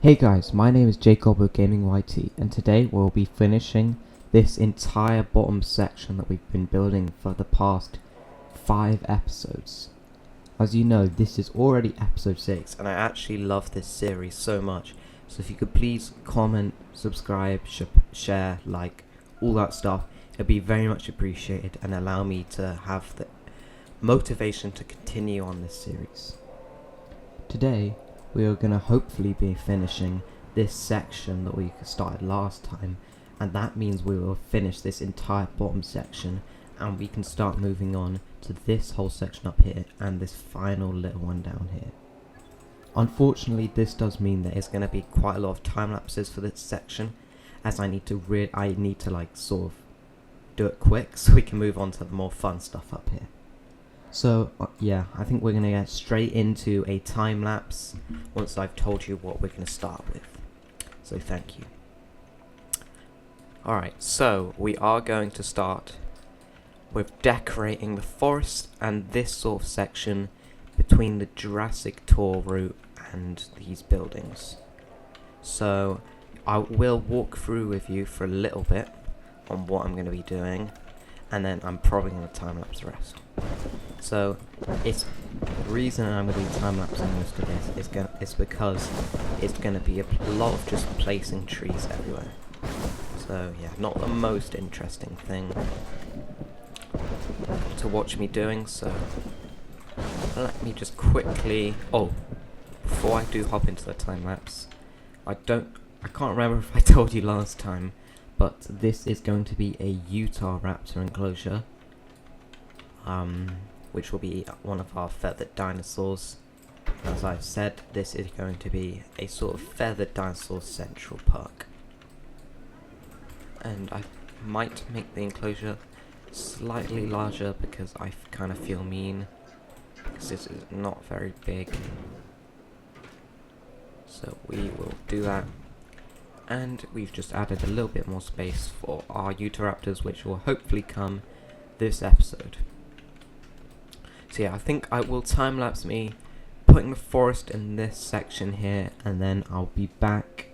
Hey guys, my name is Jacob of Gaming YT, and today we'll be finishing this entire bottom section that we've been building for the past 5 episodes. As you know, this is already episode 6, and I actually love this series so much. So if you could please comment, subscribe, share, like, all that stuff, it'd be very much appreciated and allow me to have the motivation to continue on this series. Today, we are going to hopefully be finishing this section that we started last time, and that means we will finish this entire bottom section and we can start moving on to this whole section up here and this final little one down here. Unfortunately, this does mean that it's going to be quite a lot of time lapses for this section, as I need to like sort of do it quick so we can move on to the more fun stuff up here. So, yeah, I think we're going to get straight into a time lapse once I've told you what we're going to start with. So, thank you. Alright, so we are going to start with decorating the forest and this sort of section between the Jurassic tour route and these buildings. So, I will walk through with you for a little bit on what I'm going to be doing, and then I'm probably going to time lapse the rest. So, the reason I'm going to be time-lapsing most of this is because it's going to be a lot of just placing trees everywhere. So, yeah, not the most interesting thing to watch me doing, so let me just quickly... Oh, before I do hop into the time-lapse, I can't remember if I told you last time, but this is going to be a Utahraptor Enclosure. Which will be one of our feathered dinosaurs. As I've said, this is going to be a sort of feathered dinosaur central park. And I might make the enclosure slightly larger because I kind of feel mean, because this is not very big. So we will do that. And we've just added a little bit more space for our Utahraptors, which will hopefully come this episode. So yeah, I think I will time-lapse me putting the forest in this section here, and then I'll be back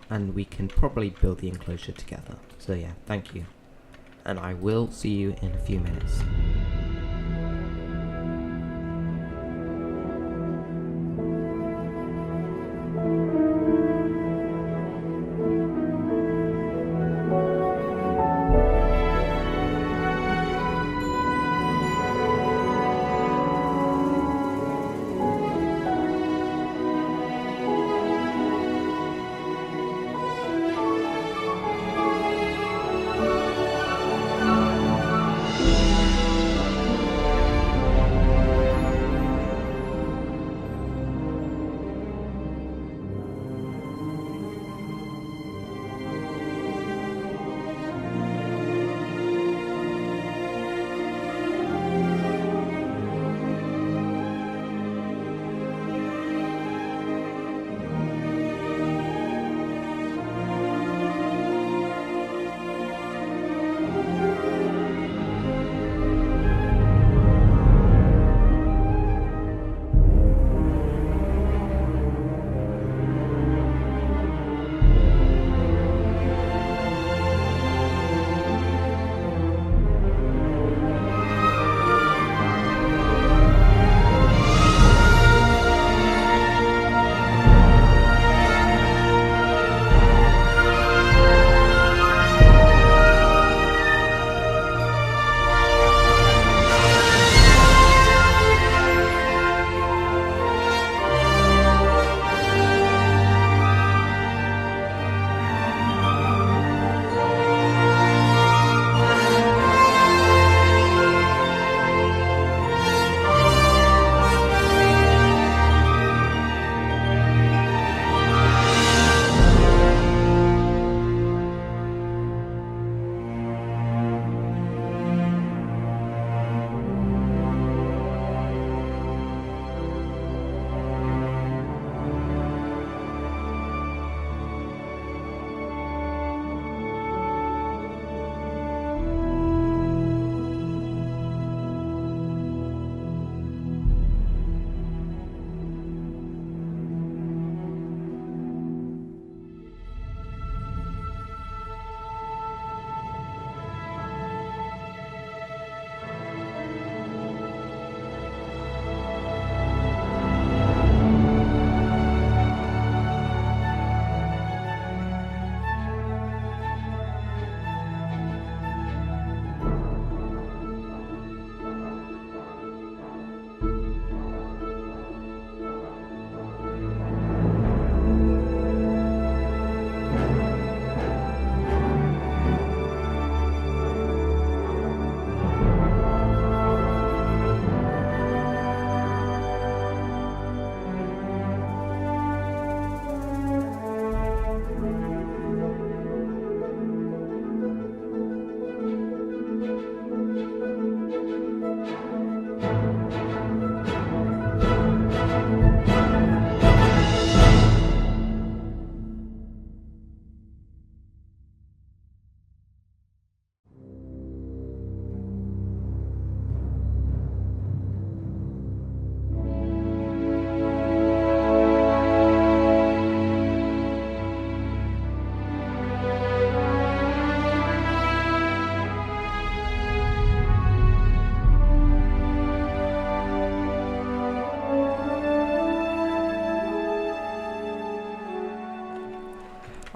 and we can probably build the enclosure together. So yeah, thank you. And I will see you in a few minutes.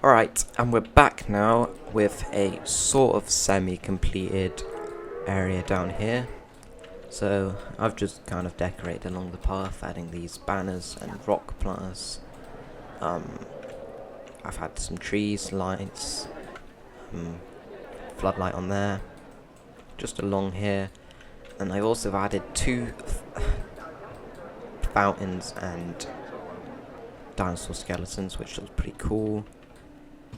Alright, and we're back now with a sort of semi-completed area down here. So I've just kind of decorated along the path, adding these banners and rock planters. I've had some trees, lights, floodlight on there, just along here. And I've also added two fountains and dinosaur skeletons, which looks pretty cool.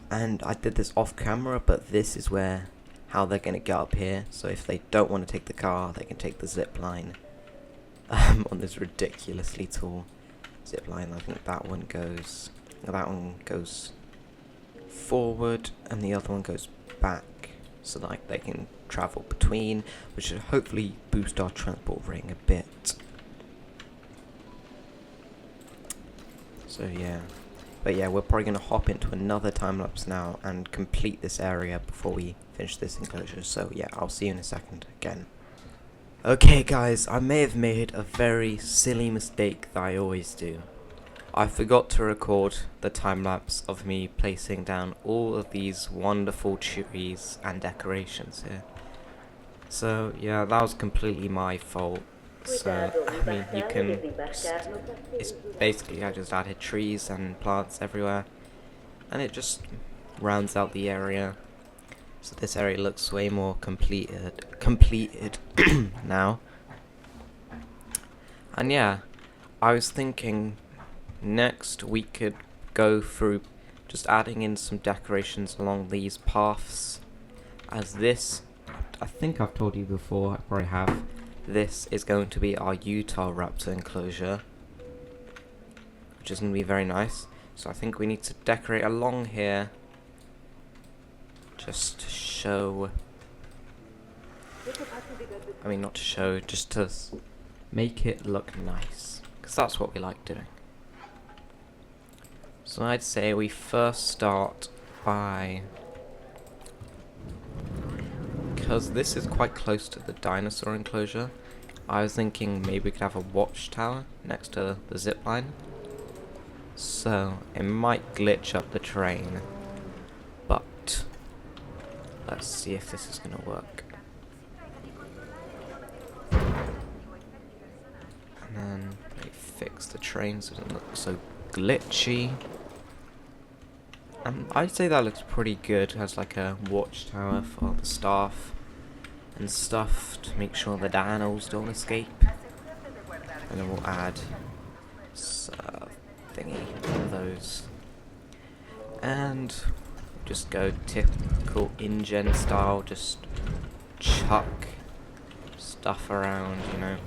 And I did this off camera, but this is how they're going to get up here. So if they don't want to take the car, they can take the zip line on this ridiculously tall zip line. I think that one goes forward and the other one goes back, so that they can travel between, which should hopefully boost our transport rating a bit. So yeah. But yeah, we're probably going to hop into another time-lapse now and complete this area before we finish this enclosure. So yeah, I'll see you in a second again. Okay guys, I may have made a very silly mistake that I always do. I forgot to record the time-lapse of me placing down all of these wonderful trees and decorations here. So yeah, that was completely my fault. So, I mean, you can, it's basically, I just added trees and plants everywhere, and it just rounds out the area, so this area looks way more completed now. And yeah, I was thinking next we could go through just adding in some decorations along these paths, as this, I think I've told you before, I probably have. This is going to be our Utahraptor Enclosure, which is going to be very nice. So I think we need to decorate along here, just to show, I mean not to show, just to make it look nice, because that's what we like doing. So I'd say we first start by, because this is quite close to the dinosaur enclosure, I was thinking maybe we could have a watchtower next to the zip line. So it might glitch up the terrain, but let's see if this is going to work. And then they fix the terrain so it doesn't look so glitchy. I'd say that looks pretty good. It has like a watchtower for the staff and stuff to make sure the dinos don't escape. And then we'll add thingy of those. And just go typical InGen style, just chuck stuff around, you know.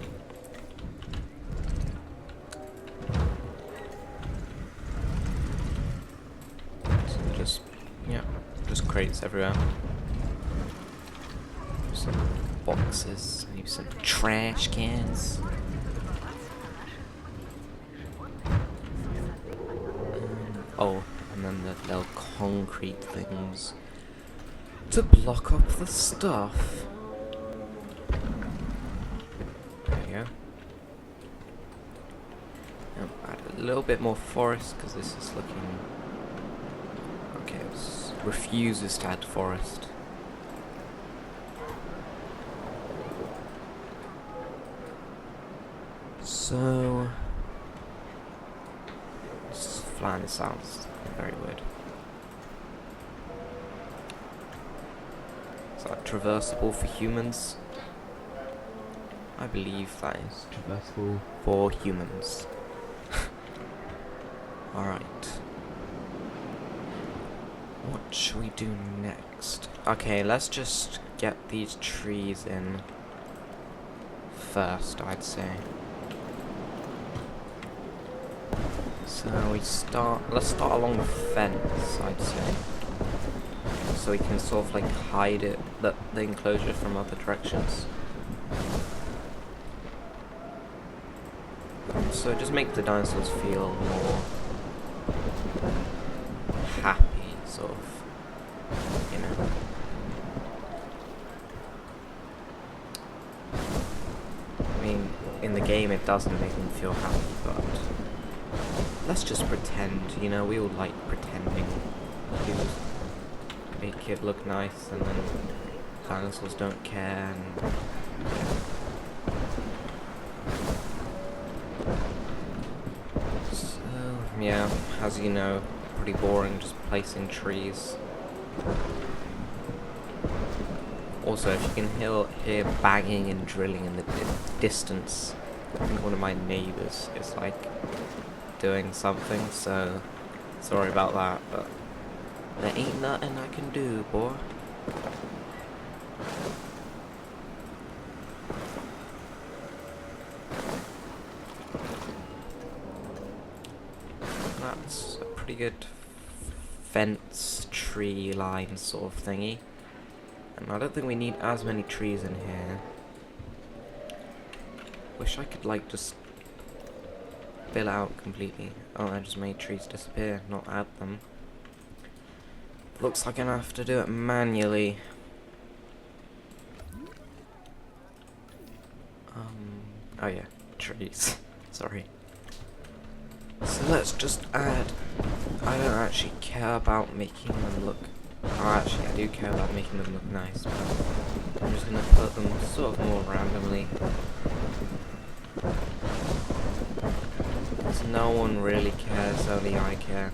So just crates everywhere. Some boxes, maybe some trash cans. And then the little concrete things to block up the stuff. There you go. Now add a little bit more forest, because this is looking... Okay, it refuses to add forest. So, this flying sounds very weird. Is that traversable for humans? I believe that is traversable for humans. Alright. What should we do next? Okay, let's just get these trees in first, I'd say. So let's start along the fence, I'd say, so we can sort of like hide the enclosure from other directions. So just make the dinosaurs feel more happy, sort of, you know. I mean, in the game it doesn't make them feel happy, but let's just pretend, you know, we all like pretending. do make it look nice, and then dinosaurs don't care. And so yeah, as you know, pretty boring just placing trees. Also, if you can hear banging and drilling in the distance, I think one of my neighbours is like doing something, so sorry about that, but there ain't nothing I can do, boy. That's a pretty good fence tree line sort of thingy. And I don't think we need as many trees in here. Wish I could like just fill out completely. Oh, I just made trees disappear, not add them. Looks like I'm gonna have to do it manually. Oh yeah, trees. Sorry. So let's just add. I don't actually care about making them look. Oh, actually, I do care about making them look nice, but I'm just gonna put them sort of more randomly. Because no one really cares, only I care.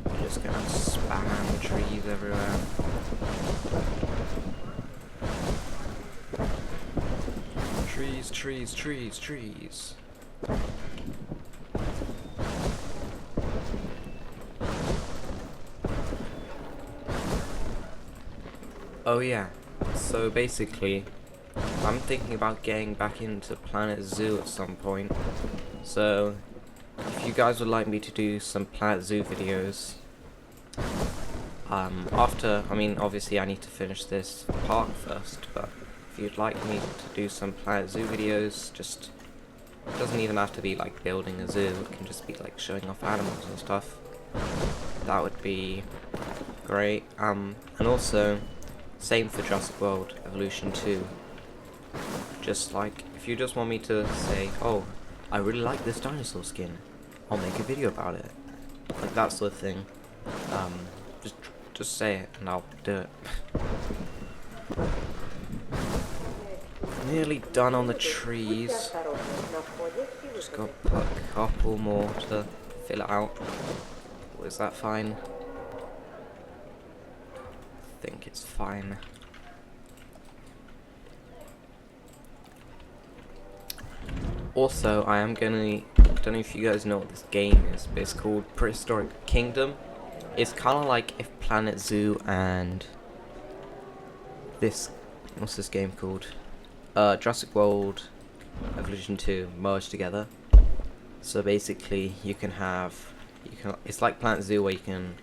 I'm just gonna spam trees everywhere. Trees, trees, trees, trees. Oh yeah, so basically, I'm thinking about getting back into Planet Zoo at some point. So, if you guys would like me to do some Planet Zoo videos, obviously I need to finish this part first, but if you'd like me to do some Planet Zoo videos, just, it doesn't even have to be like building a zoo, it can just be like showing off animals and stuff. That would be great, and also, same for Jurassic World Evolution 2. Just like, if you just want me to say, oh, I really like this dinosaur skin, I'll make a video about it. Like that sort of thing. Just say it and I'll do it. Nearly done on the trees. Just gotta put a couple more to fill it out. Was that fine? I think it's fine. Also, I don't know if you guys know what this game is, but it's called Prehistoric Kingdom. It's kind of like if Planet Zoo and what's this game called? Jurassic World Evolution 2 merged together. So basically, it's like Planet Zoo where you can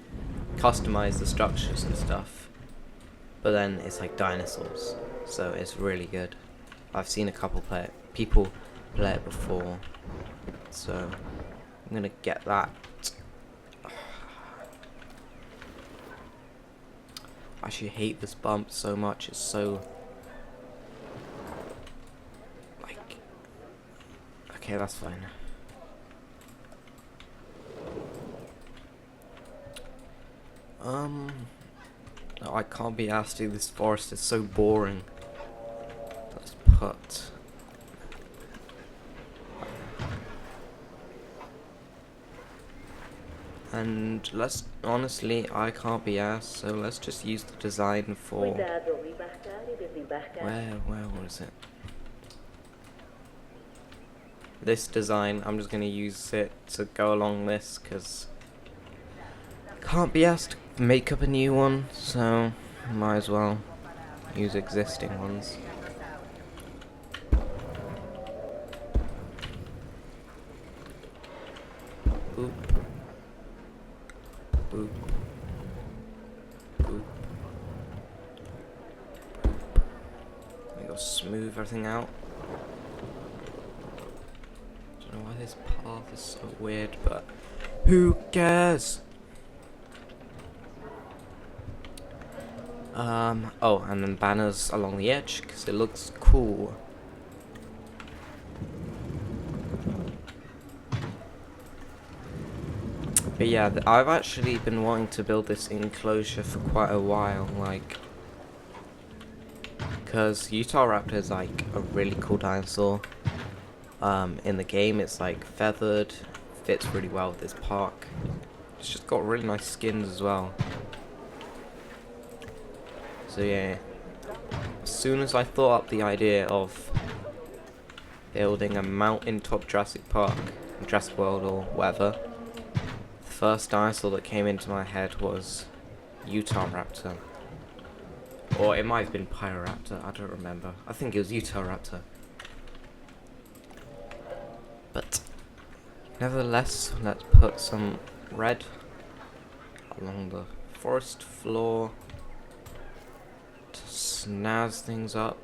customize the structures and stuff, but then it's like dinosaurs, so it's really good. I've seen a couple people play it before, so I'm gonna get that. I actually hate this bump so much, it's so like, okay, that's fine. No, I can't be asked to do this forest, it's so boring. Let's put and honestly, I can't be asked, so let's just use the design for where was it? This design, I'm just gonna use it to go along this, because can't be asked to make up a new one, so might as well use existing ones. Boop. Boop. Boop. I gotta smooth everything out. Don't know why this path is so weird, but who cares? Oh, and then banners along the edge, because it looks cool. But yeah, I've actually been wanting to build this enclosure for quite a while, like, because Utahraptor is like a really cool dinosaur. In the game, it's like feathered, fits really well with this park. It's just got really nice skins as well. So yeah, as soon as I thought up the idea of building a mountaintop Jurassic Park, Jurassic World or whatever, the first dinosaur that came into my head was Utahraptor. Or it might have been Pyroraptor, I don't remember. I think it was Utahraptor. But nevertheless, let's put some red along the forest floor to snazz things up.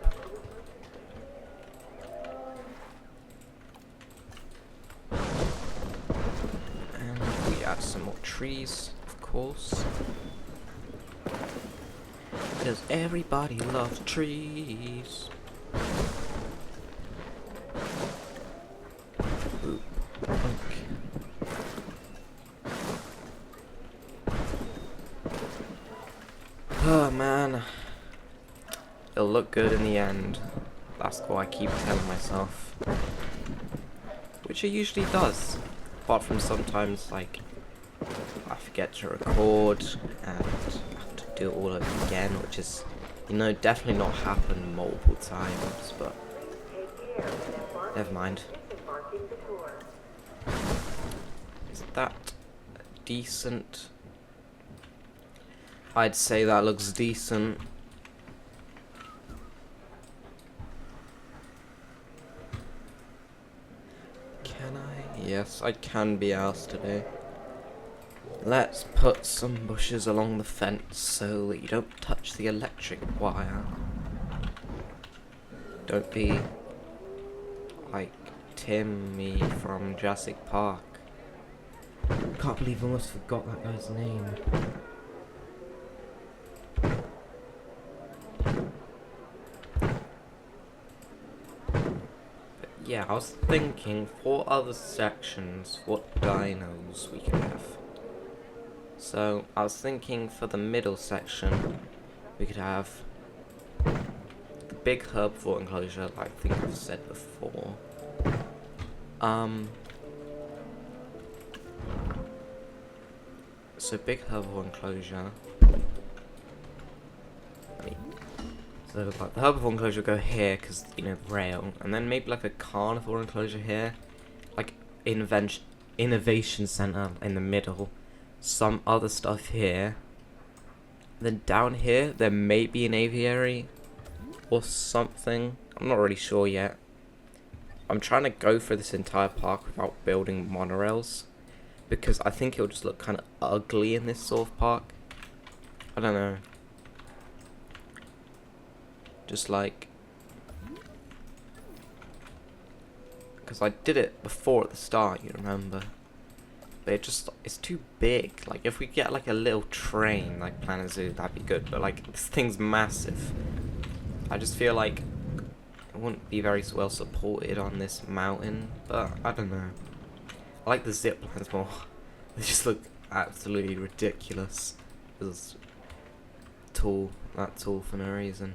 And we add some more trees, of course. Because everybody loves trees. Ooh, okay. Oh man. It'll look good in the end. That's what I keep telling myself. Which it usually does. Apart from sometimes, like, I forget to record and have to do it all over again, which is, you know, definitely not happened multiple times, but never mind. Is that decent? I'd say that looks decent. Can I? Yes, I can be asked today. Let's put some bushes along the fence so that you don't touch the electric wire. Don't be like Timmy from Jurassic Park. Can't believe I almost forgot that guy's name. But yeah, I was thinking for other sections what dinos we could have. So I was thinking for the middle section we could have the big herbivore enclosure, like I think I've said before. So big herbivore enclosure. So like the herbivore enclosure will go here because, you know, rail, and then maybe like a carnivore enclosure here, like innovation center in the middle, some other stuff here. Then down here there may be an aviary or something. I'm not really sure yet. I'm trying to go for this entire park without building monorails, because I think it'll just look kind of ugly in this sort of park. I don't know. Just like, because I did it before at the start, you remember, but it's too big. Like if we get like a little train like Planet Zoo, that'd be good, but like this thing's massive. I just feel like it wouldn't be very well supported on this mountain, but I don't know. I like the zip lines more. They just look absolutely ridiculous. It's tall, that tall for no reason.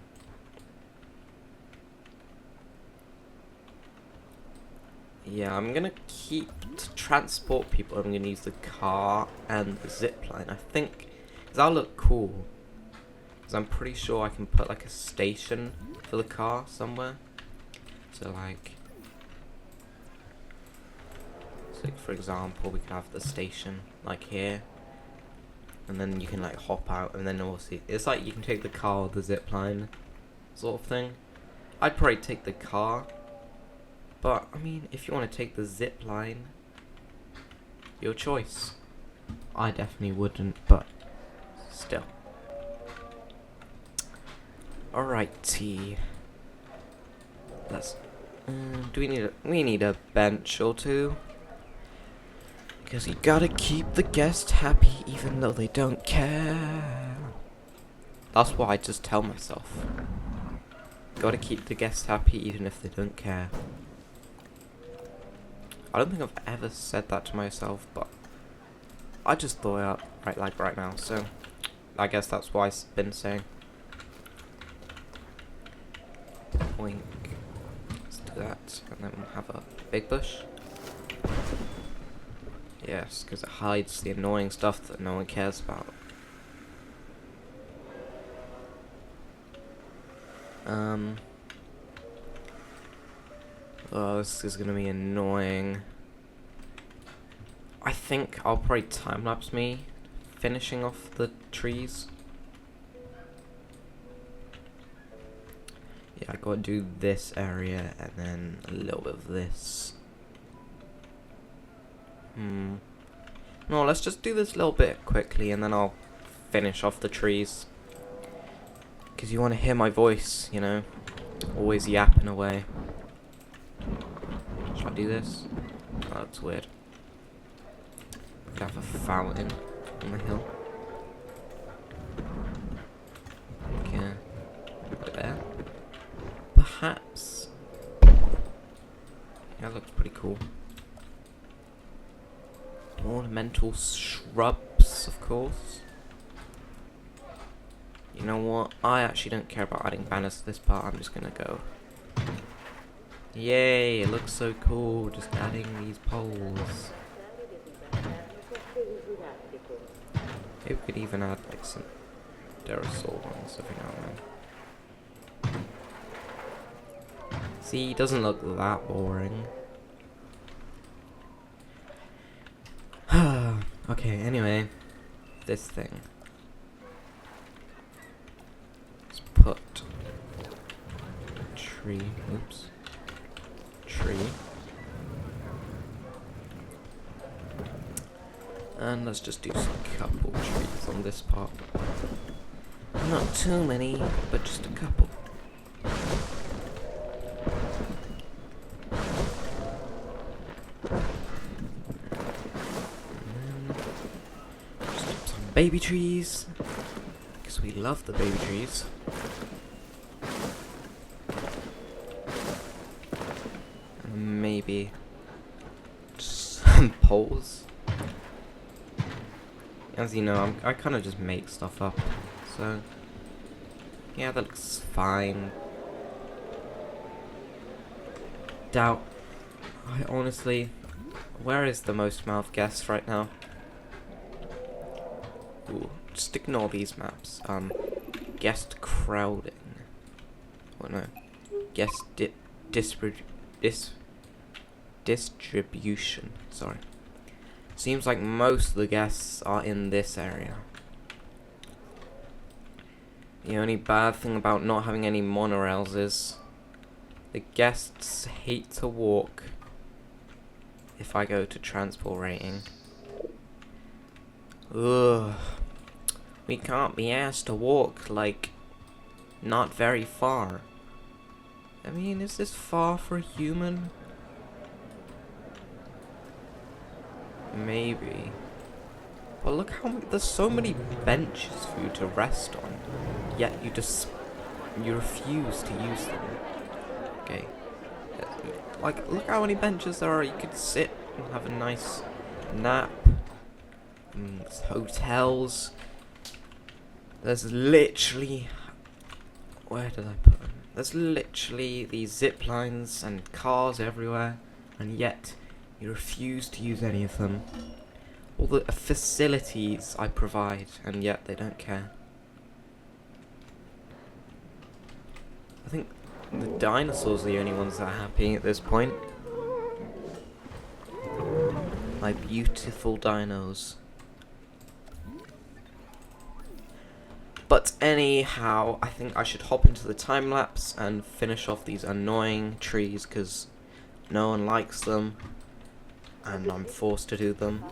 Yeah, I'm gonna keep, to transport people, I'm gonna use the car and the zip line, I think, because that'll look cool. Because I'm pretty sure I can put like a station for the car somewhere. So like, for example, we could have the station like here, and then you can like hop out, and then also it's like you can take the car or the zip line sort of thing. I'd probably take the car. But, I mean, if you want to take the zip line, your choice. I definitely wouldn't, but still. Alrighty. Let's... we need a bench or two. Because you gotta keep the guests happy even though they don't care. That's what I just tell myself. Gotta keep the guests happy even if they don't care. I don't think I've ever said that to myself, but I just thought it up right now, so I guess that's why I've been saying. Boink. Let's do that, and then we'll have a big bush. Yes, because it hides the annoying stuff that no one cares about. Oh, this is gonna be annoying. I think I'll probably time-lapse me finishing off the trees. Yeah, I gotta do this area and then a little bit of this. No, let's just do this little bit quickly and then I'll finish off the trees. Because you want to hear my voice, you know? Always yapping away. Should I do this? Oh, that's weird. We have a fountain on the hill. Okay. There. Perhaps. Yeah, that looks pretty cool. Ornamental shrubs, of course. You know what? I actually don't care about adding banners to this part. I'm just gonna go. Yay! It looks so cool. Just adding these poles. Maybe we could even add like some Durasaur ones every now and then. See, it doesn't look that boring. Okay, anyway, this thing. Let's put tree, oops, tree. And let's just do some couple trees on this part. Not too many, but just a couple. Baby trees, because we love the baby trees. And maybe some poles. As you know, I kind of just make stuff up, so yeah, that looks fine. Doubt. I honestly, where is the most mouth guess right now? Ooh, just ignore these maps. Guest crowding. Oh no. Guest distribution. Sorry. Seems like most of the guests are in this area. The only bad thing about not having any monorails is the guests hate to walk if I go to transport rating. Ugh. We can't be asked to walk, like, not very far. I mean, is this far for a human? Maybe. But look how there's so many benches for you to rest on, yet you refuse to use them. Okay. Like, look how many benches there are. You could sit and have a nice nap. Hotels. There's literally, where did I put them? There's literally these zip lines and cars everywhere, and yet you refuse to use any of them. All the facilities I provide, and yet they don't care. I think the dinosaurs are the only ones that are happy at this point. My beautiful dinos. But anyhow, I think I should hop into the time lapse and finish off these annoying trees because no one likes them and I'm forced to do them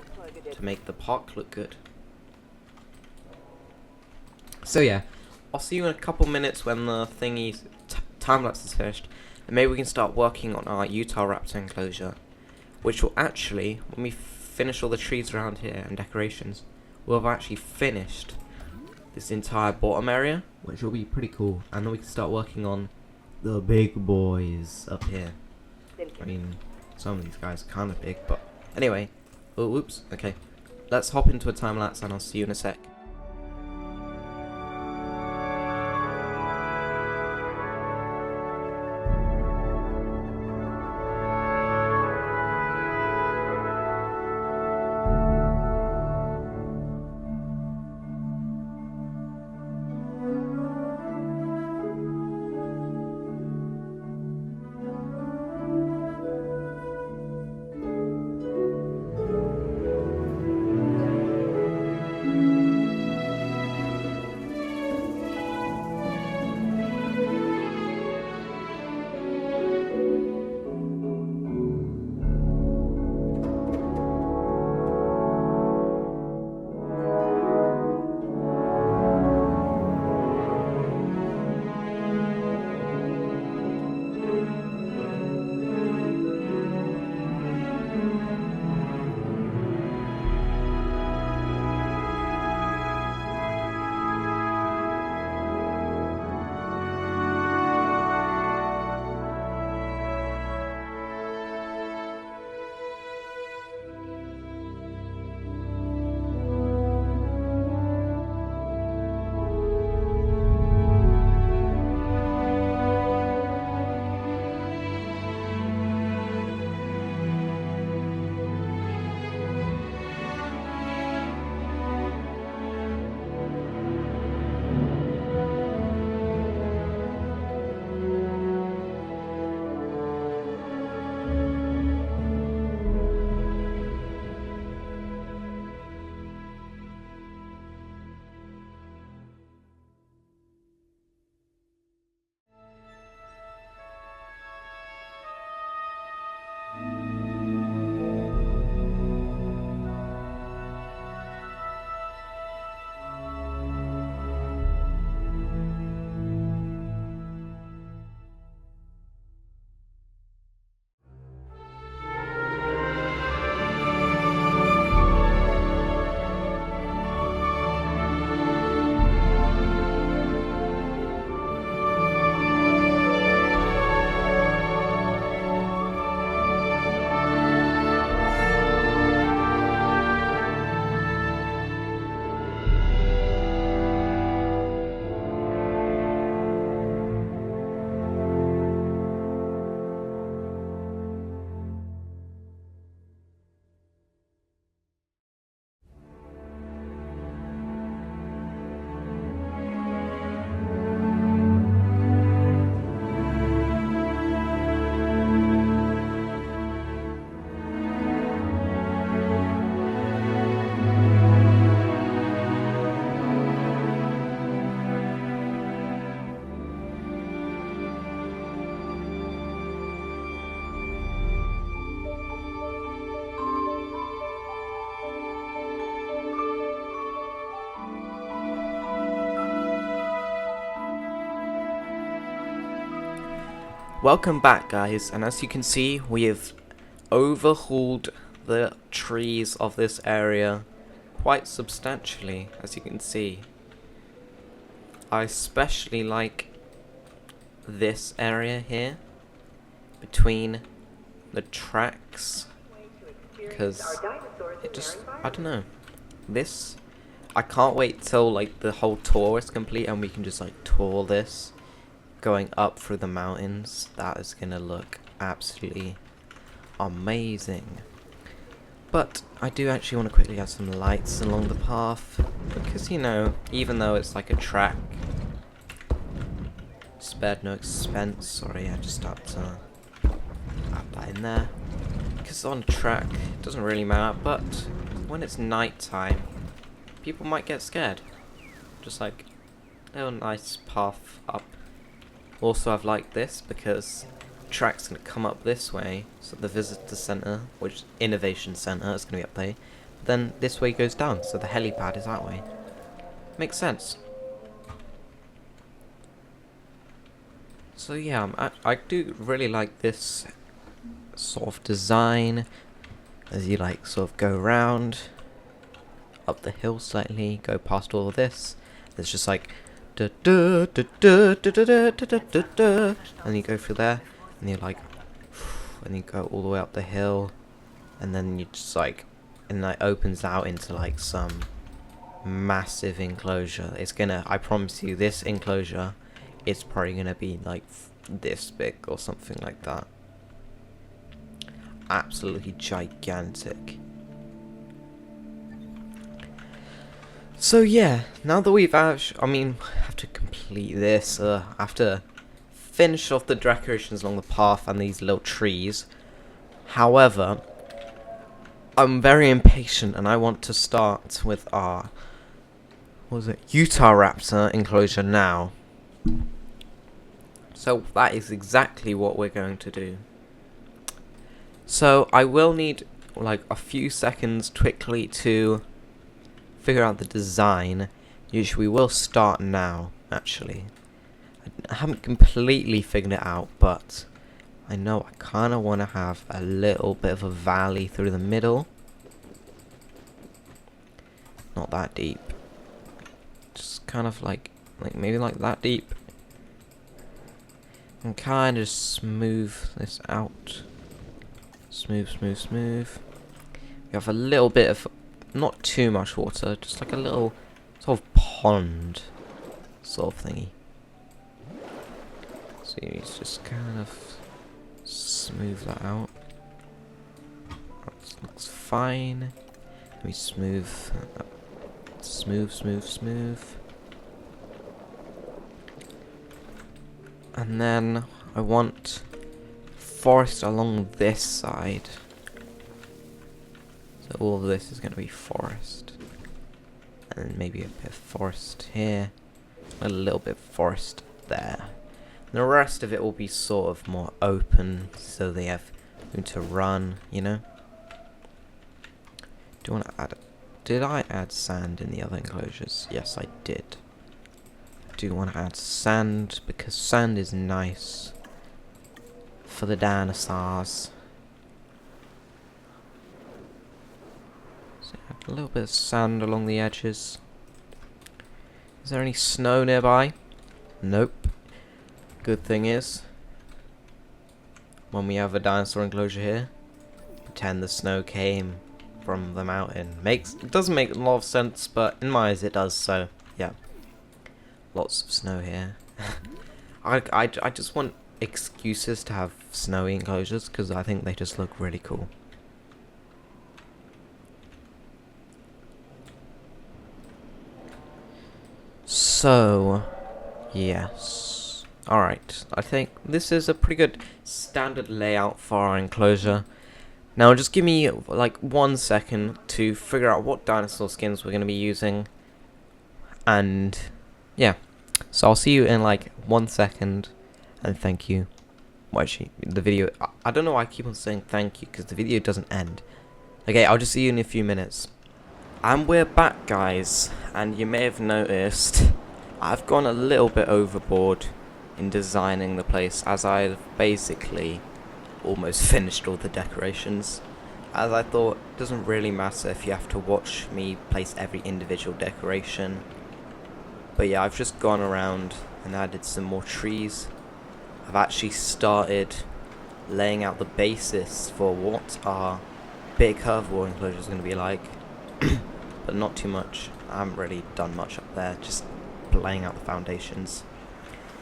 to make the park look good. So yeah, I'll see you in a couple minutes when the thingy time lapse is finished, and maybe we can start working on our Utahraptor Enclosure, which will actually, when we finish all the trees around here and decorations, we'll have actually finished this entire bottom area, which will be pretty cool, and then we can start working on the big boys up here. I mean, Some of these guys are kind of big, but anyway. Oh, oops. Okay. Let's hop into a time lapse and I'll see you in a sec. Welcome back, guys, and as you can see, we have overhauled the trees of this area quite substantially, as you can see. I especially like this area here between the tracks, because it just, I don't know, this, I can't wait till like the whole tour is complete and we can just like tour this going up through the mountains. That is gonna look absolutely amazing. But I do actually want to quickly add some lights along the path, because, you know, even though it's like a track, spared no expense. Sorry, I just had to add that in there, because on a track it doesn't really matter, but when it's night time people might get scared. Just like a little nice path up. Also, I've liked this because track's gonna come up this way, so the visitor center, which innovation center, is gonna be up there. Then this way goes down, so the helipad is that way. Makes sense. So yeah, I do really like this sort of design, as you like sort of go around up the hill slightly, go past all of this. There's just like and you go through there, and you're like, and you go all the way up the hill, and then you just like, and that opens out into like some massive enclosure. It's gonna, I promise you, this enclosure, it's probably gonna be like this big or something like that. Absolutely gigantic. So yeah, now that we've actually, have to complete this, I have to finish off the decorations along the path and these little trees. However, I'm very impatient and I want to start with our, Utahraptor Enclosure now. So that is exactly what we're going to do. So I will need like a few seconds quickly to figure out the design. Usually we will start now, actually. I haven't completely figured it out, but I know I kind of want to have a little bit of a valley through the middle. Not that deep. Just kind of like maybe like that deep. And kind of smooth this out. Smooth, smooth, smooth. We have a little bit of, not too much water, just like a little sort of pond sort of thingy. So you just kind of smooth that out. That looks fine. Let me smooth. Smooth, smooth, smooth. And then I want forest along this side. So all of this is going to be forest. And maybe a bit of forest here. A little bit of forest there. And the rest of it will be sort of more open, so they have room to run, you know? Do you want to add... Did I add sand in the other enclosures? Yes, I did. I do want to add sand, because sand is nice for the dinosaurs. So add a little bit of sand along the edges. Is there any snow nearby? Nope. Good thing is, when we have a dinosaur enclosure here, pretend the snow came from the mountain. It doesn't make a lot of sense, but in my eyes it does, so yeah. Lots of snow here. I just want excuses to have snowy enclosures, because I think they just look really cool. So, yes. Alright, I think this is a pretty good standard layout for our enclosure. Now just give me like 1 second to figure out what dinosaur skins we're going to be using. And yeah, so I'll see you in like 1 second, and thank you. Well, actually, the video, I don't know why I keep on saying thank you, because the video doesn't end. Okay, I'll just see you in a few minutes. And we're back, guys, and you may have noticed I've gone a little bit overboard in designing the place, as I've basically almost finished all the decorations. As I thought, it doesn't really matter if you have to watch me place every individual decoration. But yeah, I've just gone around and added some more trees. I've actually started laying out the basis for what our big curveball enclosure is going to be like. But not too much. I haven't really done much up there, just laying out the foundations.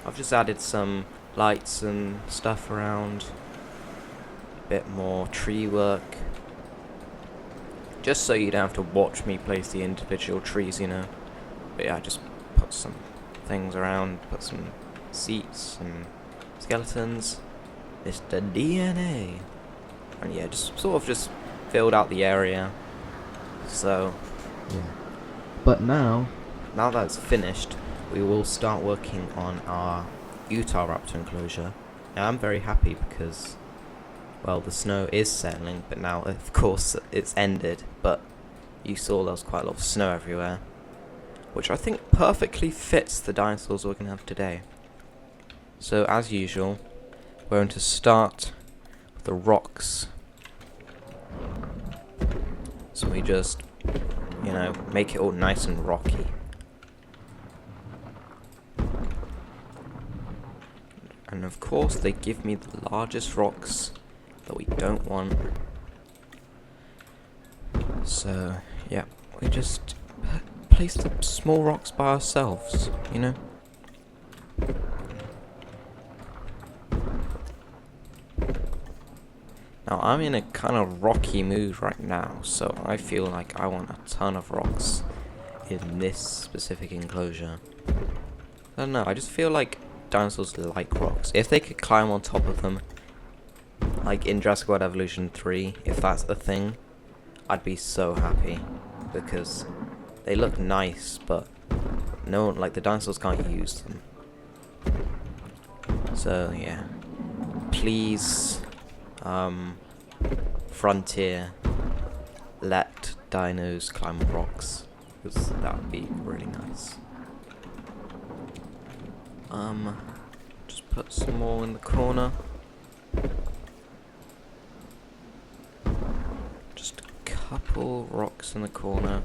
I've just added some lights and stuff around. A bit more tree work. Just so you don't have to watch me place the individual trees, you know. But yeah, I just put some things around, put some seats and skeletons. Mr. DNA. And yeah, just sort of just filled out the area. So Yeah. But now that it's finished, we will start working on our Utahraptor enclosure. Now I'm very happy because, well, the snow is settling, but now of course it's ended, but you saw there was quite a lot of snow everywhere, which I think perfectly fits the dinosaurs we're going to have today. So as usual, we're going to start with the rocks. So we just, you know, make it all nice and rocky. And of course they give me the largest rocks that we don't want. So, yeah, we just place the small rocks by ourselves, you know? Now, I'm in a kind of rocky mood right now, so I feel like I want a ton of rocks in this specific enclosure. I don't know, I just feel like dinosaurs like rocks. If they could climb on top of them, like in Jurassic World Evolution 3, if that's a thing, I'd be so happy. Because they look nice, but no, like the dinosaurs can't use them. So, yeah. Please, Frontier, let dinos climb rocks, because that would be really nice. Just put some more in the corner. Just a couple rocks in the corner.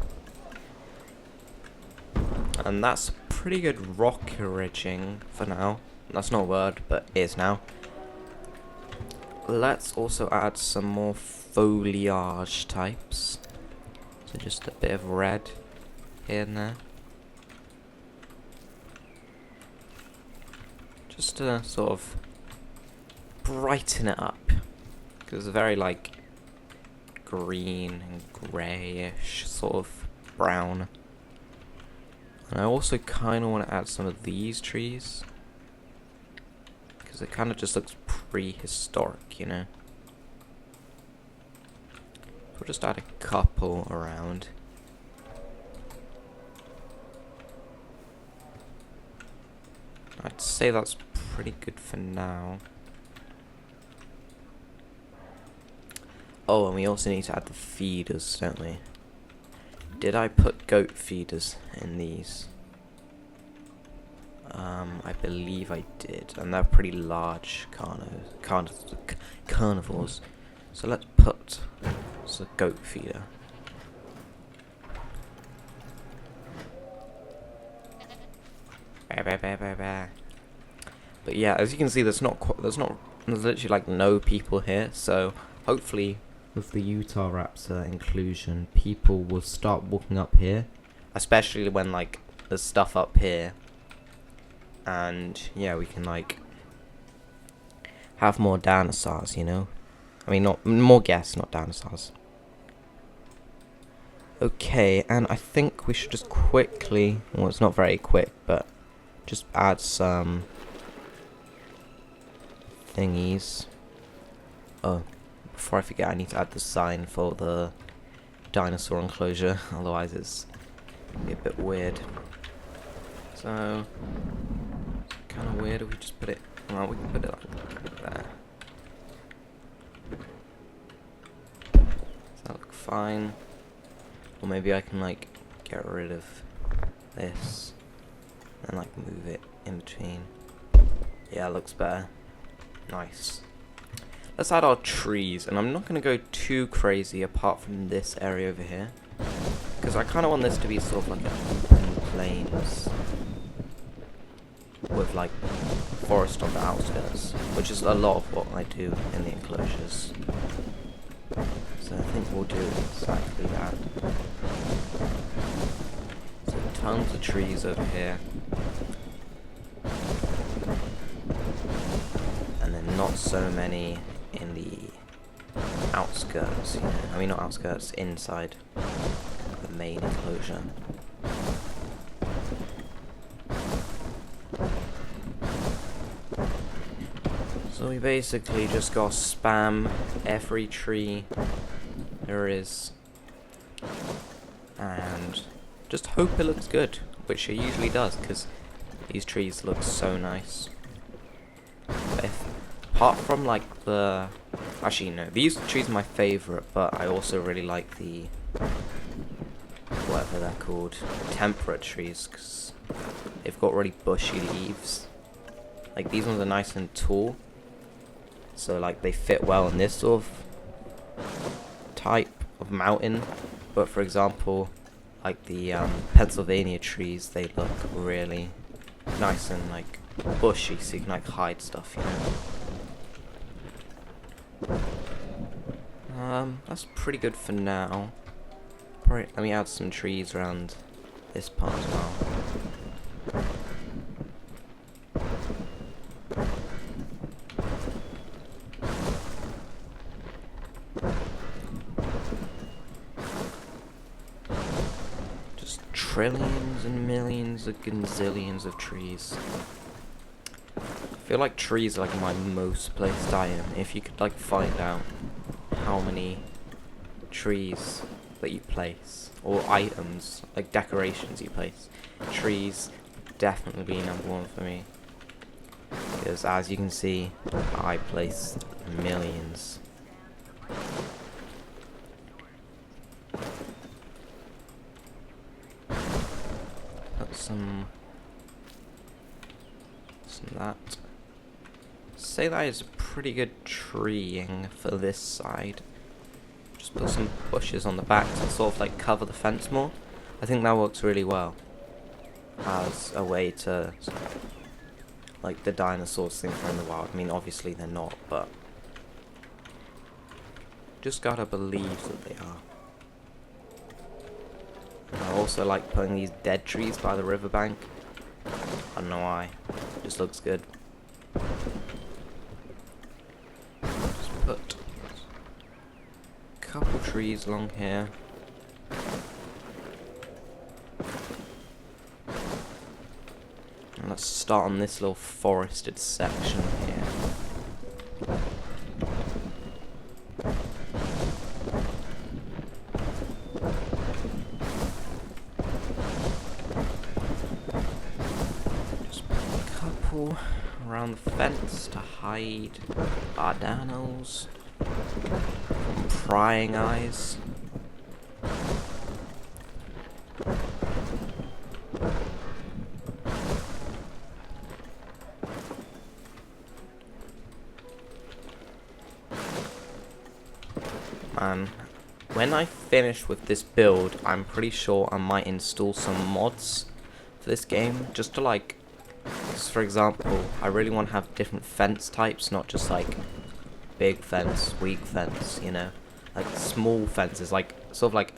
And that's a pretty good rock ridging for now. That's not a word, but it is now. Let's also add some more foliage types. So just a bit of red here and there. Just to sort of brighten it up. Because it's very like green and greyish, sort of brown. And I also kind of want to add some of these trees. Because it kind of just looks prehistoric, you know. We'll just add a couple around. I'd say that's pretty good for now. Oh, and we also need to add the feeders, don't we? Did I put goat feeders in these? I believe I did, and they're pretty large carnivores. So let's put a goat feeder. But yeah, as you can see, there's literally like no people here. So hopefully, with the Utahraptor inclusion, people will start walking up here, especially when like there's stuff up here. And yeah, we can like have more dinosaurs, you know. I mean, not more guests, not dinosaurs. Okay, and I think we should just quickly, well, it's not very quick, but just add some thingies. Oh, before I forget, I need to add the sign for the dinosaur enclosure, otherwise it's a bit weird. So, kind of weird if we just put it, well, we can put it like there. Does that look fine? Or maybe I can like get rid of this and like move it in between. Yeah, it looks better. Nice. Let's add our trees, and I'm not going to go too crazy apart from this area over here, because I kind of want this to be sort of like open plains with like forest on the outskirts, which is a lot of what I do in the enclosures. So I think we'll do exactly that. So tons of trees over here. And then not so many in the outskirts, you know. I mean, not outskirts, inside the main enclosure. So we basically just gotta spam every tree there is and just hope it looks good, which it usually does, because these trees look so nice. Apart from like the, actually no, these trees are my favourite, but I also really like the, whatever they're called, temperate trees, because they've got really bushy leaves. Like these ones are nice and tall, so like they fit well in this sort of type of mountain. But for example, like the Pennsylvania trees, they look really nice and like bushy, so you can like hide stuff, you know. That's pretty good for now. Probably, let me add some trees around this part as well. Just trillions and millions of gazillions of trees. I feel like trees are like my most placed item. If you could like find out how many trees that you place, or items, like decorations you place, trees definitely be number one for me. Because as you can see, I placed millions. Put some of that. Say that is pretty good treeing for this side. Just put some bushes on the back to sort of like cover the fence more. I think that works really well as a way to, like, the dinosaurs think they're in the wild. I mean, obviously they're not, but just gotta believe that they are. And I also like putting these dead trees by the riverbank. I don't know why. It just looks good. Just put a couple trees along here. And let's start on this little forested section here. Around the fence to hide our dinos from prying eyes. And when I finish with this build, I'm pretty sure I might install some mods for this game, just to like, for example, I really want to have different fence types, not just like big fence, weak fence, you know, like small fences, like sort of like,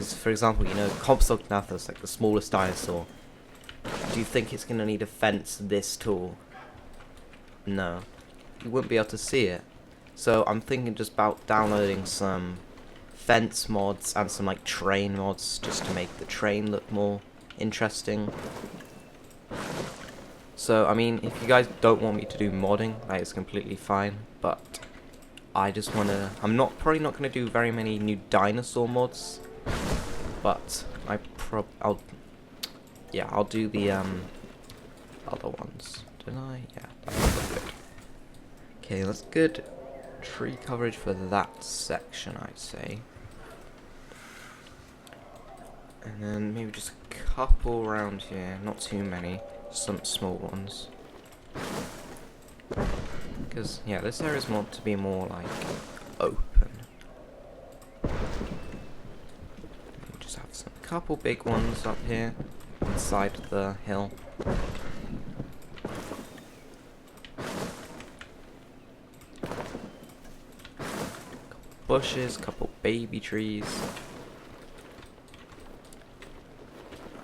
for example, you know, Compsognathus, like the smallest dinosaur. Do you think it's gonna need a fence this tall? No, you wouldn't be able to see it. So I'm thinking just about downloading some fence mods and some like train mods, just to make the train look more interesting. So, I mean, if you guys don't want me to do modding, that is completely fine, but I just want to, probably not going to do very many new dinosaur mods, but I'll do the, other ones. Didn't I? Yeah, that's good. Okay, that's good tree coverage for that section, I'd say. And then maybe just a couple around here, not too many. Some small ones, because yeah, this area is meant to be more like open. We'll just have some couple big ones up here inside the hill. Couple bushes, couple baby trees,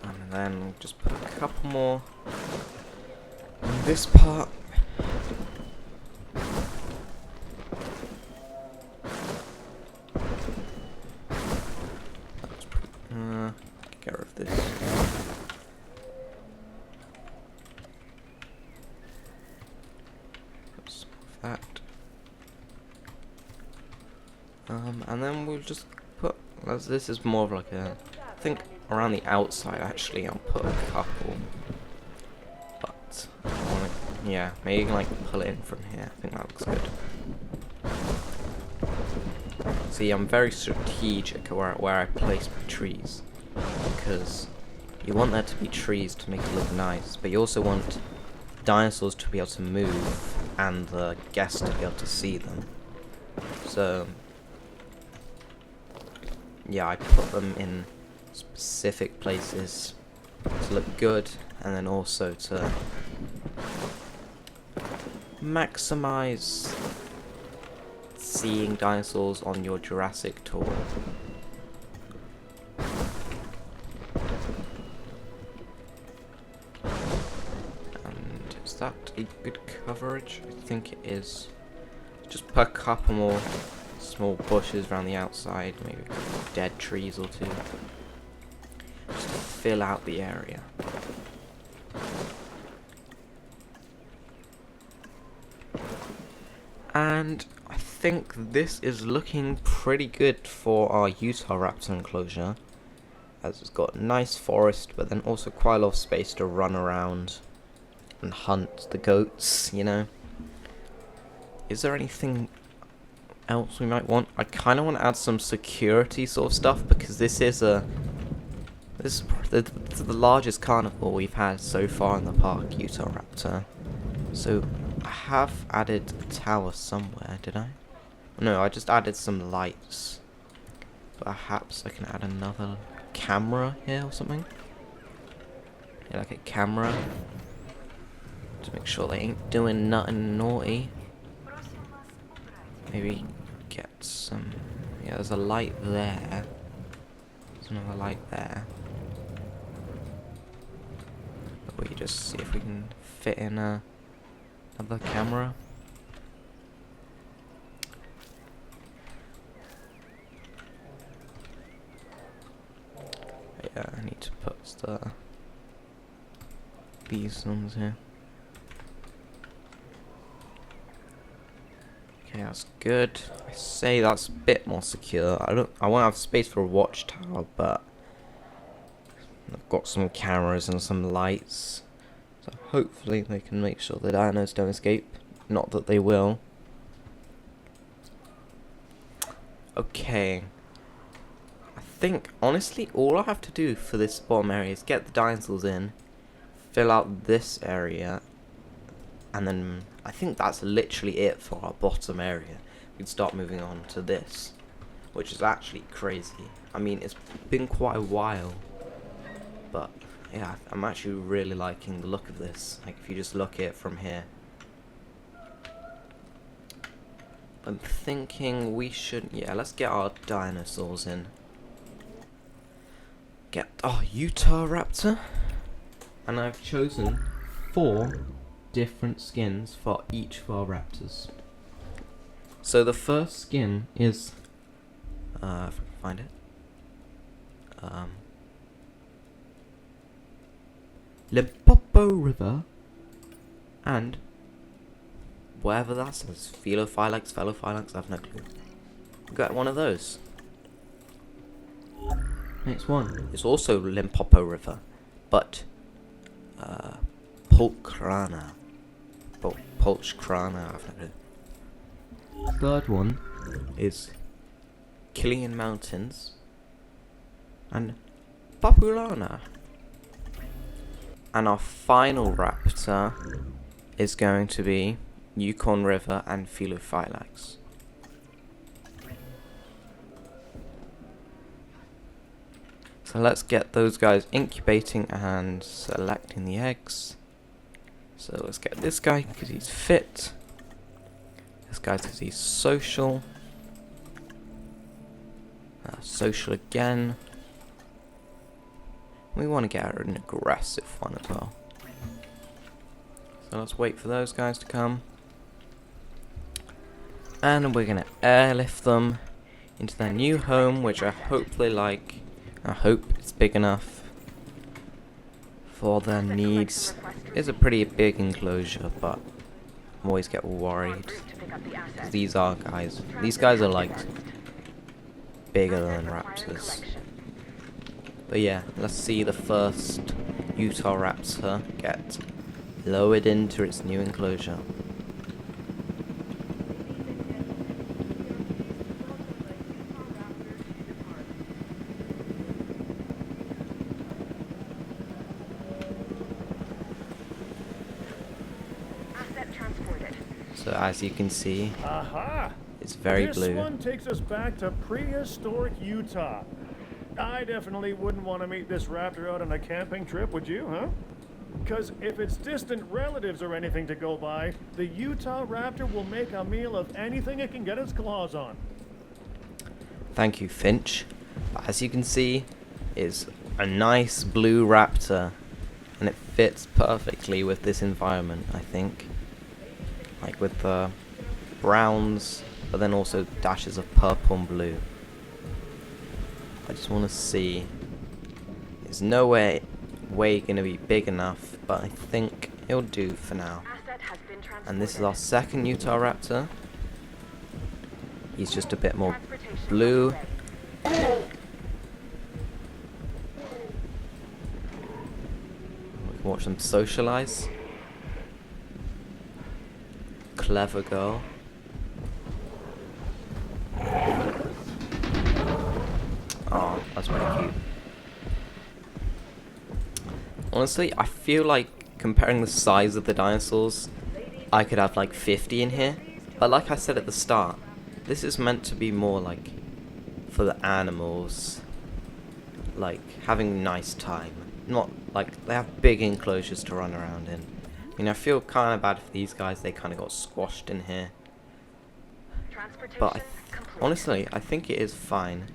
and then we'll just put a couple more in this part. Get rid of this. Put some of that. And then we'll just put, as this is more of like a, I think around the outside actually, I'll put a couple. But I wanna, yeah, maybe you can like pull it in from here. I think that looks good. See, I'm very strategic where I place my trees, because you want there to be trees to make it look nice, but you also want dinosaurs to be able to move and the guests to be able to see them. So yeah, I put them in specific places to look good, and then also to maximize seeing dinosaurs on your Jurassic tour. And is that a good coverage? I think it is. Just put a couple more small bushes around the outside, maybe a couple of dead trees or two, just to fill out the area. And I think this is looking pretty good for our Utahraptor enclosure, as it's got a nice forest, but then also quite a lot of space to run around and hunt the goats, you know. Is there anything else we might want? I kind of want to add some security sort of stuff, because this is the largest carnivore we've had so far in the park, Utahraptor. So I have added a tower somewhere, did I? No, I just added some lights. Perhaps I can add another camera here or something. Yeah, like a camera to make sure they ain't doing nothing naughty. Maybe get some... yeah, there's a light there. There's another light there. But we just see if we can fit in another camera. Yeah, I need to put these ones here. Okay, that's good. I say that's a bit more secure. I won't have space for a watchtower, but I've got some cameras and some lights. So hopefully they can make sure the dinos don't escape. Not that they will. Okay. I think, honestly, all I have to do for this bottom area is get the dinosaurs in, fill out this area, and then I think that's literally it for our bottom area. We'd start moving on to this, which is actually crazy. I mean, it's been quite a while, but yeah, I'm actually really liking the look of this. Like, if you just look at it from here. I'm thinking we should, yeah, let's get our dinosaurs in. Get our Utahraptor. And I've chosen 4 different skins for each of our raptors. So the first skin is, if I can find it, Limpopo River, and whatever that says, Felophylax, I have no clue. Got one of those. Next one is also Limpopo River, but Pulcrana. Pulcrana, I have no clue. Third one is Killian Mountains and Papulana. And our final raptor is going to be Yukon River and Felophylax. So let's get those guys incubating and selecting the eggs. So let's get this guy because he's fit. This guy because he's social. Social again. We want to get an aggressive one as well. So let's wait for those guys to come. And we're going to airlift them into their new home, which I hopefully like. I hope it's big enough for their needs. It's a pretty big enclosure, but I always get worried. These guys are like bigger than raptors. But yeah, let's see the first Utahraptor get lowered into its new enclosure. So as you can see, it's very blue. This one takes us back to prehistoric Utah. I definitely wouldn't want to meet this raptor out on a camping trip, would you, huh? Because if it's distant relatives or anything to go by, the Utahraptor will make a meal of anything it can get its claws on. Thank you, Finch. As you can see, is a nice blue raptor, and it fits perfectly with this environment, I think. Like with the browns, but then also dashes of purple and blue. I just want to see. There's no way going to be big enough, but I think it'll do for now. And this is our second Utahraptor. He's just a bit more blue. We can watch them socialize. Clever girl. Oh, that's pretty cute. Honestly, I feel like comparing the size of the dinosaurs, I could have like 50 in here. But like I said at the start, this is meant to be more like for the animals, like having a nice time. Not like they have big enclosures to run around in. I mean, I feel kind of bad for these guys, they kind of got squashed in here. But honestly, I think it is fine.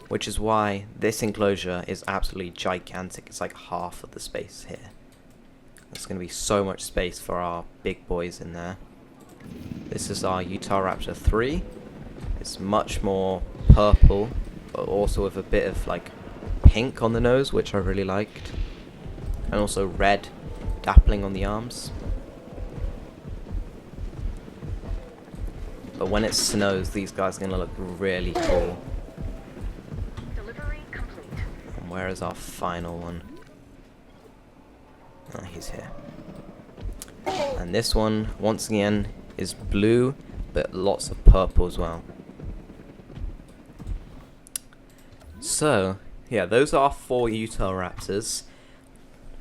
Which is why this enclosure is absolutely gigantic. It's like half of the space here. There's going to be so much space for our big boys in there. This is our Utahraptor 3. It's much more purple, but also with a bit of like pink on the nose, which I really liked. And also red dappling on the arms. But when it snows, these guys are going to look really cool. Where is our final one? Oh, he's here. And this one, once again, is blue, but lots of purple as well. So, yeah, those are 4 Utahraptors.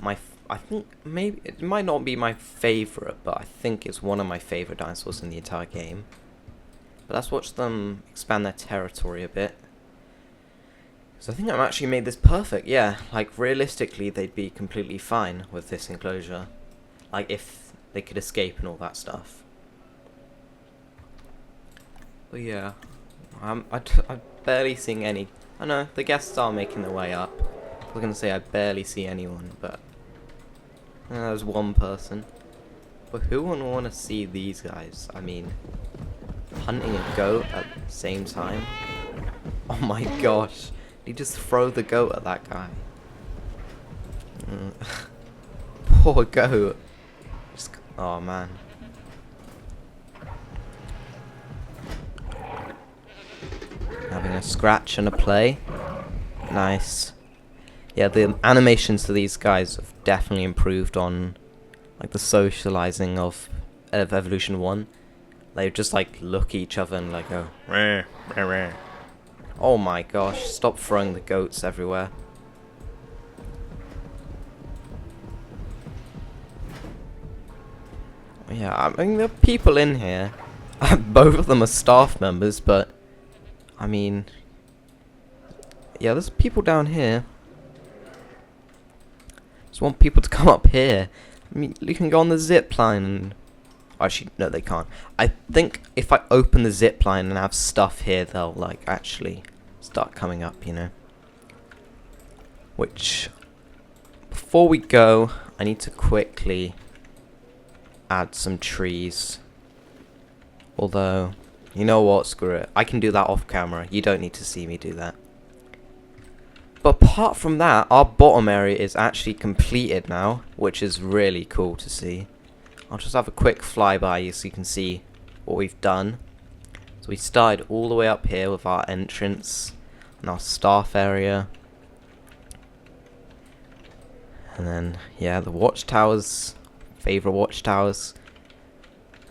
I think maybe it might not be my favorite, but I think it's one of my favorite dinosaurs in the entire game. But let's watch them expand their territory a bit. So I think I've actually made this perfect, yeah. Like, realistically, they'd be completely fine with this enclosure. Like, if they could escape and all that stuff. But yeah, I'm barely seeing any. I know, the guests are making their way up. I was going to say I barely see anyone, but there's one person. But who would want to see these guys? I mean, hunting a goat at the same time? Oh my gosh. Did he just throw the goat at that guy? Poor goat. Just, oh man. Having a scratch and a play. Nice. Yeah, the animations to these guys have definitely improved on like the socializing of Evolution 1. They just like look at each other and like go rah, rah, rah. Oh my gosh, stop throwing the goats everywhere. Yeah, I mean, there are people in here. Both of them are staff members, but I mean, yeah, there's people down here. Just want people to come up here. I mean, you can go on the zip line and actually, no, they can't. I think if I open the zip line and have stuff here, they'll like actually start coming up, you know. Which, before we go, I need to quickly add some trees. Although, you know what, screw it. I can do that off camera. You don't need to see me do that. But apart from that, our bottom area is actually completed now, which is really cool to see. I'll just have a quick flyby so you can see what we've done. So we started all the way up here with our entrance and our staff area. And then, yeah, the watchtowers, favorite watchtowers.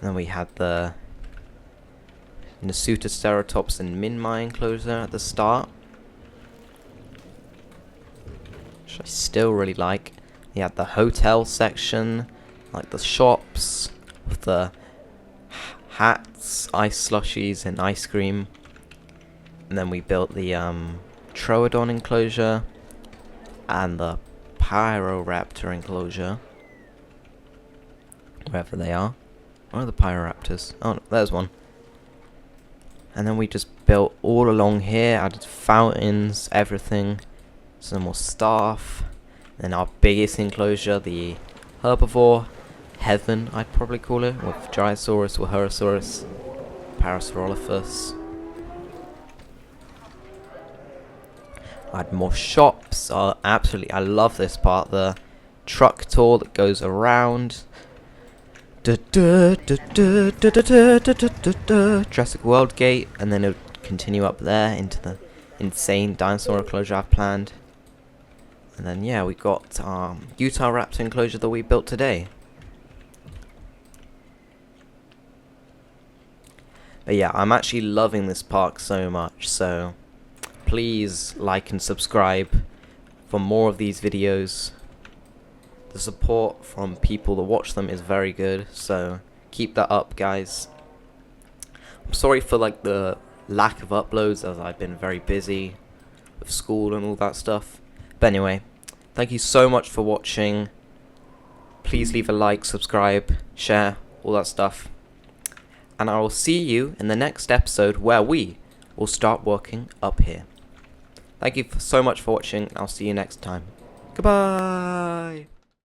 And then we had the Nasutoceratops and Minmi enclosure at the start, which I still really like. We had the hotel section, like the shops with the hats, ice slushies, and ice cream. And then we built the Troodon enclosure and the Utahraptor Enclosure. Wherever they are. Where are the Pyroraptors? Oh, no, there's one. And then we just built all along here, added fountains, everything. Some more staff. Then our biggest enclosure, the herbivore heaven, I'd probably call it, with Gyriosaurus, Utahraptor, Parasaurolophus. I had more shops. Absolutely, I love this part. The truck tour that goes around. Jurassic World Gate, and then it would continue up there into the insane dinosaur enclosure I've planned. And then yeah, we got Utahraptor enclosure that we built today. But yeah, I'm actually loving this park so much, so please like and subscribe for more of these videos. The support from people that watch them is very good, so keep that up, guys. I'm sorry for like the lack of uploads, as I've been very busy with school and all that stuff. But anyway, thank you so much for watching. Please leave a like, subscribe, share, all that stuff. And I will see you in the next episode where we will start working up here. Thank you so much for watching. I'll see you next time. Goodbye!